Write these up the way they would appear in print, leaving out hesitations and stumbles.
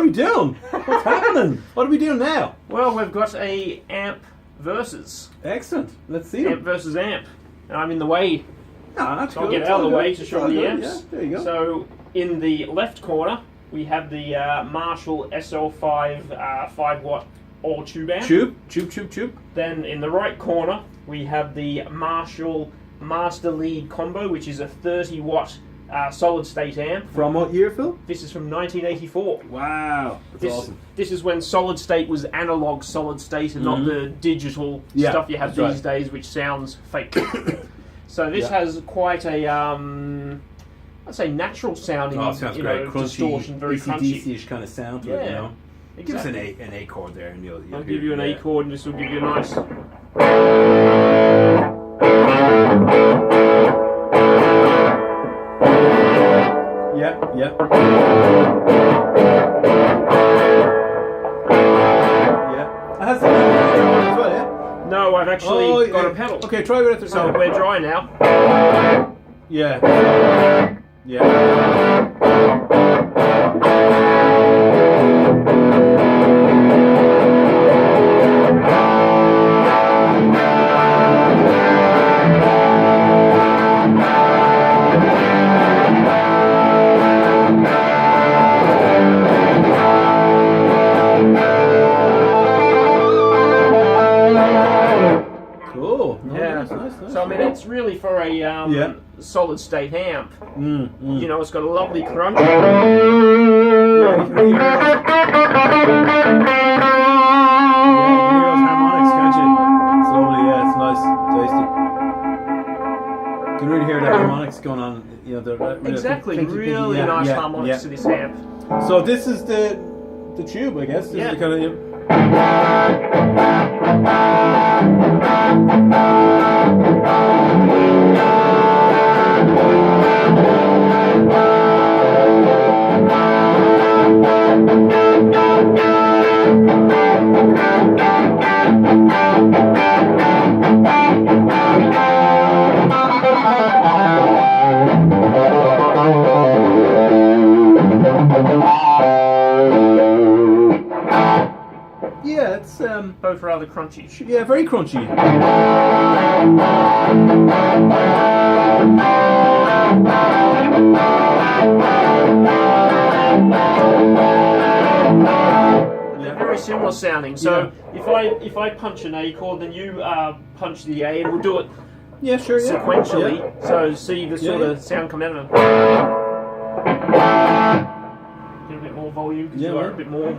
we doing? What's happening? What are we doing now? Well, we've got a amp versus. Excellent. Let's see Amp them. versus amp. And I'm in the way, Ah, that's so I'll good. get It's out of all the way good. to It's show all the good. amps. Yeah, there you go. So in the left corner, we have the Marshall SL5 5-watt all-tube amp. Tube. Then in the right corner, we have the Marshall Master Lead Combo, which is a 30-watt solid-state amp. From what year, Phil? This is from 1984. Wow, that's awesome. This is when solid-state was analog solid-state and not the digital stuff you have that's these days, which sounds fake. So this has quite a, I'd say, natural sounding, Oh, it sounds great. Crunchy, distortion, very crunchy. AC/DC-ish kind of sound to it, you know. Give us Exactly. an A chord there, and you'll I'll hear give you an it. A chord, and this will give you a nice. Yeah. Yeah. It has some as well, yeah? No, I've actually got a pedal. Okay, try it with it. So we're dry now. Yeah. Yeah. Cool. Yeah. Nice. So I mean, it's really for a solid state amp. You know, it's got a lovely crunch. Yeah, you can hear those harmonics, can't you? It's lovely, yeah, it's nice, tasty. You can really hear the harmonics going on, you know, the Exactly, clinky, really yeah, nice yeah, harmonics yeah. to this amp. So this is the tube, I guess. This Yeah. is the kind of, yeah, it's Both rather crunchy. yeah, very crunchy. They're very similar sounding. So if I punch an A chord, then you punch the A, and we'll do it Yeah, sure, yeah. sequentially. Yeah. So see the sort Yeah, of sound come out of it. Get a bit more volume because Yeah, you are right. a bit more.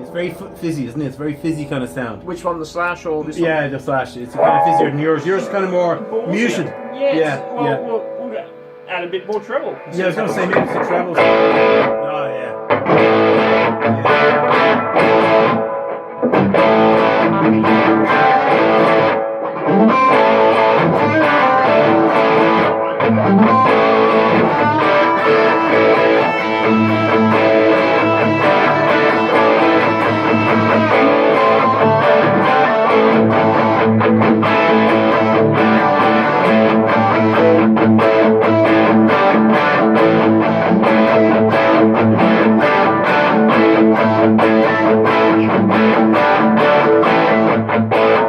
It's very fizzy, isn't it? It's very fizzy kind of sound. Which one, the Slash or this one? Yeah, the Slash. It's kind of fizzier than yours. Yours is kind of more muted. Yes. Yeah, Well, yeah. we'll add a bit more treble. Yeah, I was going to say maybe it's the treble. Oh, yeah.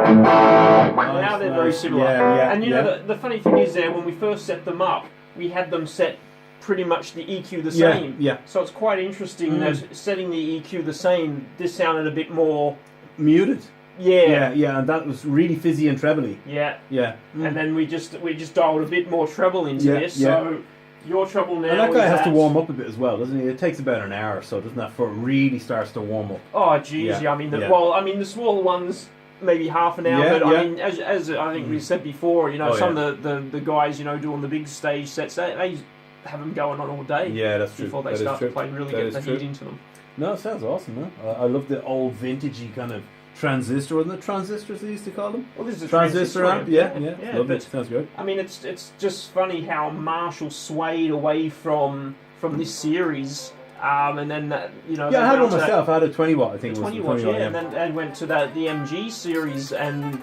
Now they're very similar. Yeah, and you know, the funny thing is when we first set them up, we had them set pretty much the EQ the same. Yeah. So it's quite interesting that setting the EQ the same, this sounded a bit more Muted. Yeah. Yeah, and that was really fizzy and trebly. Yeah. Yeah. And then we just dialed a bit more treble into this. Yeah. So your treble now. And that guy is has to at- warm up a bit as well, doesn't he? It takes about an hour or so, doesn't that, before it really starts to warm up? Oh, geez. Yeah. I mean, Yeah. the smaller ones maybe half an hour. Yeah, but yeah. I mean, as I think we said before, you know, Oh, some of the guys, you know, doing the big stage sets, they have them going on all day. Yeah, that's true. Before they That is start true. to play, really That get is the true. heat into them. No, it sounds awesome, man. I love the old vintagey kind of transistor, wasn't it? Transistors they used to call them. Well, this is a Transistor amp. Yeah. Lovely. but Sounds good. I mean, it's just funny how Marshall swayed away from this series, and then Yeah, I had one myself. I had a 20 watt. I think it was 20 watts, 20 watt. and then went to the MG series, and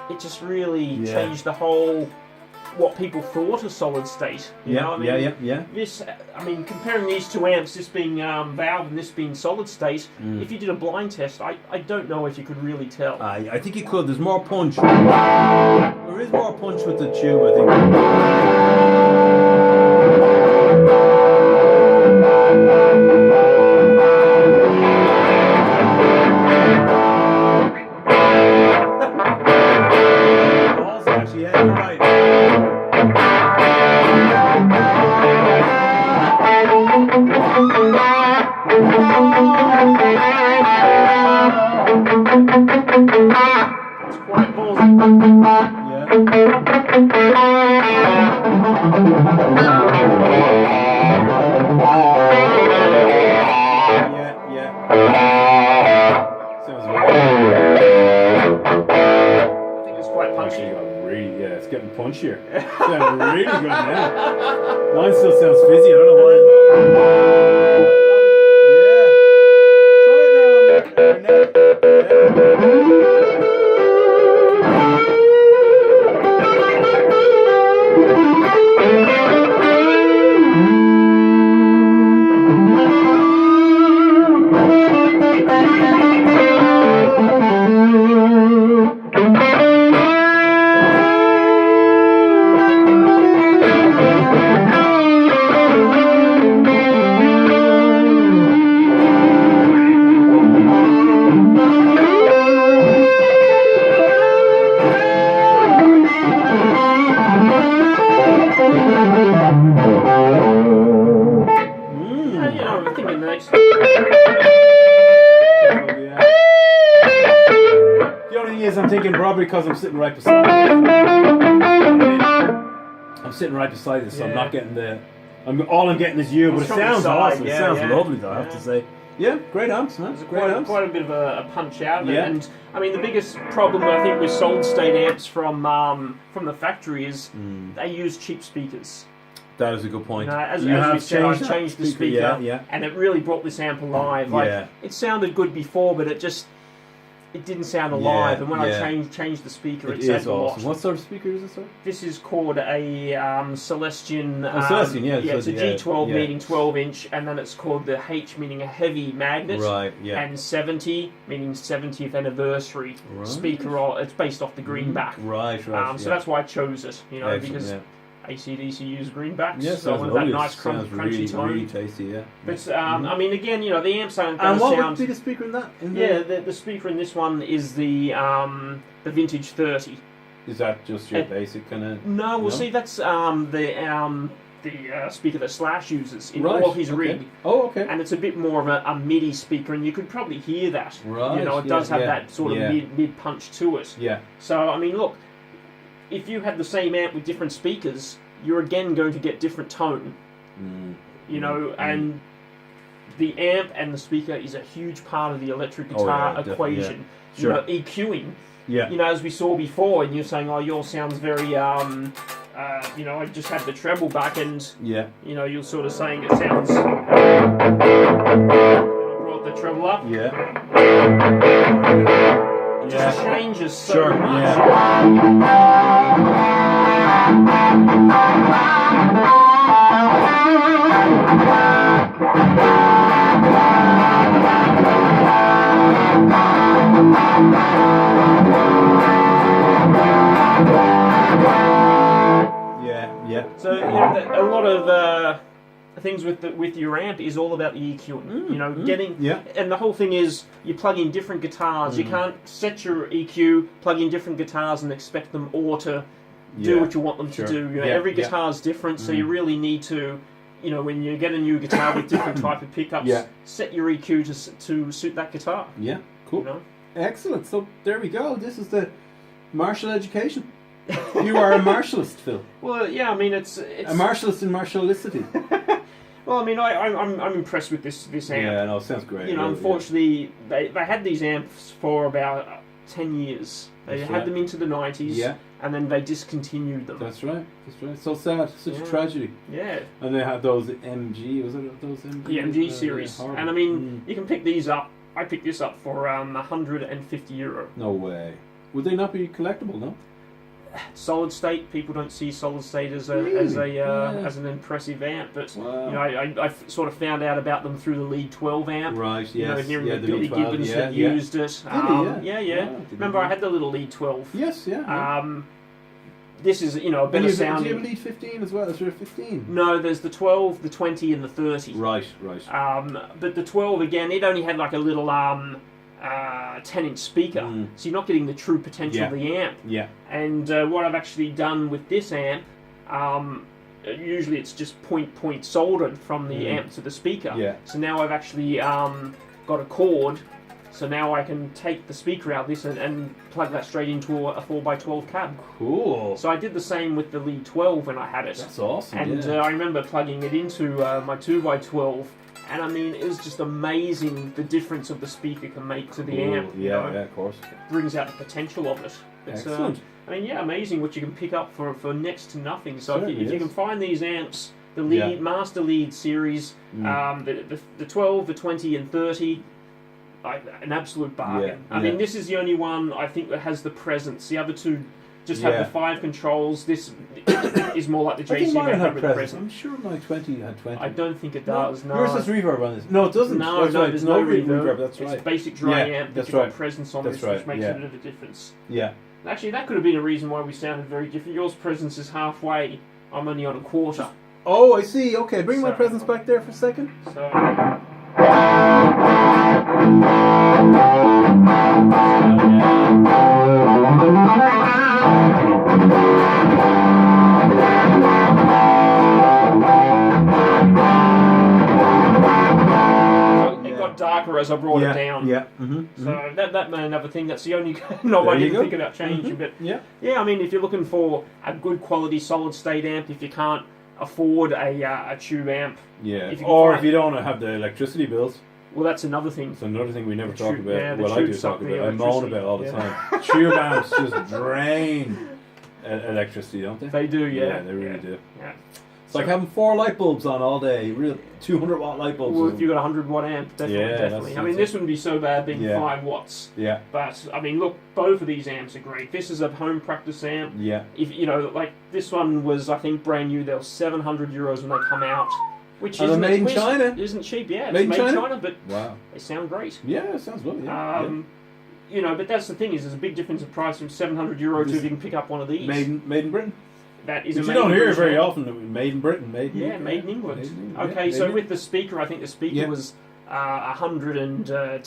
it just really changed the whole what people thought of solid state. You know? I mean, yeah. This, I mean, comparing these two amps, this being valve and this being solid state, if you did a blind test, I don't know if you could really tell. I think you could. There's more punch. There is more punch with the tube, I think. Actually, yeah, you're right. It's quite ballsy. Sounds right. I think it's quite punchy. It's getting punchier. It's sounding really good now. Mine still sounds fizzy. I don't know why. Yeah. Try it now. I'm thinking the next. The only thing is, I'm thinking probably because I'm sitting right beside it. I'm sitting right beside it, so I'm not getting the. All I'm getting is you, but it sounds awesome. It sounds lovely, though, I have to say. Yeah, great amps, man. There's Great amps. quite a bit of a punch out of it. Yeah. And I mean, the biggest problem I think with solid state amps from the factory is they use cheap speakers. That is a good point. As you have we said, I changed changed the speaker, and it really brought this amp alive. Like it sounded good before, but it didn't sound alive. And when I changed the speaker, it sounded a lot. What sort of speaker is this, sir? This is called a Celestion. Celestion, yeah. It's a G12 meaning 12-inch, and then it's called the H meaning a heavy magnet. Right, yeah. And 70 meaning 70th anniversary speaker. It's based off the greenback. Right. So that's why I chose it. Because AC/DC use greenbacks, so with that nice crunchy tone. Really tasty, yeah. But I mean, again, the amps aren't going And to what sound. would be the speaker in that? The speaker in this one is the vintage 30. Is that just your basic kind of? No, well, see, that's the speaker that Slash uses in all his rig. Oh, okay. And it's a bit more of a MIDI speaker, and you could probably hear that. Right. It does have that sort of mid punch to it. Yeah. So I mean, look. If you had the same amp with different speakers, you're again going to get different tone. And the amp and the speaker is a huge part of the electric guitar equation. Yeah. Sure. EQing. Yeah. As we saw before, and you're saying, oh, yours sounds very, I just had the treble back, and you're sort of saying it sounds. I brought the treble up. Yeah. It just changes so much. So a lot of things with your amp is all about the EQing. Getting and the whole thing is you plug in different guitars. You can't set your EQ, plug in different guitars, and expect them all to do what you want them to do. Every guitar is different, so you really need to. When you get a new guitar with different type of pickups, set your EQ to suit that guitar. Yeah, cool. Excellent. So there we go. This is the Marshall education. You are a Marshallist, Phil. Well, yeah. I mean, it's a Marshallist in Marshallicity. Well, I mean, I'm impressed with this amp. Yeah, no, it sounds great. You know, really, unfortunately, they had these amps for about 10 years. They had them into the 90s, and then they discontinued them. That's right. So sad. Such a tragedy. Yeah. And they had those MG, was it those MG? The MG series. And I mean, you can pick these up. I picked this up for €150. No way. Would they not be collectible, no? Solid state, people don't see solid state as an impressive amp, but you know, I sort of found out about them through the Lead 12 amp. Right, yes. You know, hearing the Billy Lead 12, Gibbons that used it. Remember, I had the little Lead 12. Yes, This is, you know, a better sounding. Do you have a Lead 15 as well? Is there a 15? No, there's the 12, the 20, and the 30. Right. But the 12 again, it only had like a little 10-inch speaker, so you're not getting the true potential of the amp. Yeah. And what I've actually done with this amp, usually it's just point soldered from the amp to the speaker. Yeah. So now I've actually got a cord, so now I can take the speaker out of this and plug that straight into a 4x12 cab. Cool. So I did the same with the Lead 12 when I had it. That's awesome. And I remember plugging it into my 2x12. And I mean, it was just amazing the difference of the speaker can make to the amp. Yeah, of course. It brings out the potential of it. It's, excellent. I mean, yeah, amazing what you can pick up for next to nothing. So Certainly if you can find these amps, the Lead Master Lead series, the 12, the 20, and 30, an absolute bargain. I mean, this is the only one I think that has the presence. The other two just have the 5 controls. This is more like the jcm800 with presence. I'm sure my 20 had 20. I don't think it does. No. Yours has reverb on this. No, it doesn't. No, there's no reverb. That's right. It's basic dry amp. That's right. Presence on this, which makes a bit of a difference. Yeah. Actually, that could have been a reason why we sounded very different. Yours presence is halfway. I'm only on a quarter. Oh, I see. Okay, bring my presence back there for a second. So. Darker as I brought it down. Yeah. So that may another thing. That's the only knob I didn't think about changing. But yeah, I mean, if you're looking for a good quality solid state amp, if you can't afford a tube amp, if you don't have the electricity bills. Well, that's another thing. It's another thing we never talk about. Yeah, well, I do talk about. I moan about it all the time. Tube amps just drain electricity, don't they? They do, yeah. Yeah, they really do. Yeah. It's like having 4 light bulbs on all day. Real 200-watt light bulbs. Well, if you've got a 100-watt amp, definitely. I mean, this wouldn't be so bad being 5 watts. Yeah. But I mean, look, both of these amps are great. This is a home practice amp. Yeah. If you know, like this one was, I think, brand new. They were €700 when they come out. Which isn't made in China. Isn't cheap, yeah. It's made in China, but they sound great. Yeah, it sounds good. You know, but that's the thing is, there's a big difference in price from €700 to if you can pick up one of these. Made in Britain. That is. But you don't hear it very often. Made in Britain. Made in England. Okay, so with the speaker, I think the speaker was €110 a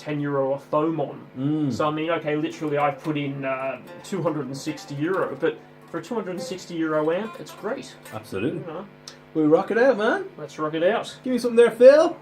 Thomon. So I mean, okay, literally, I've put in €260, but for a €260 amp, it's great. Absolutely. You know. We rock it out, man. Let's rock it out. Give me something there, Phil.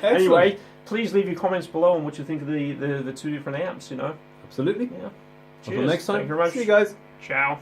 Anyway, please leave your comments below on what you think of the two different amps, you know. Absolutely. Yeah. Until next time. Thank you very much. See you guys. Ciao.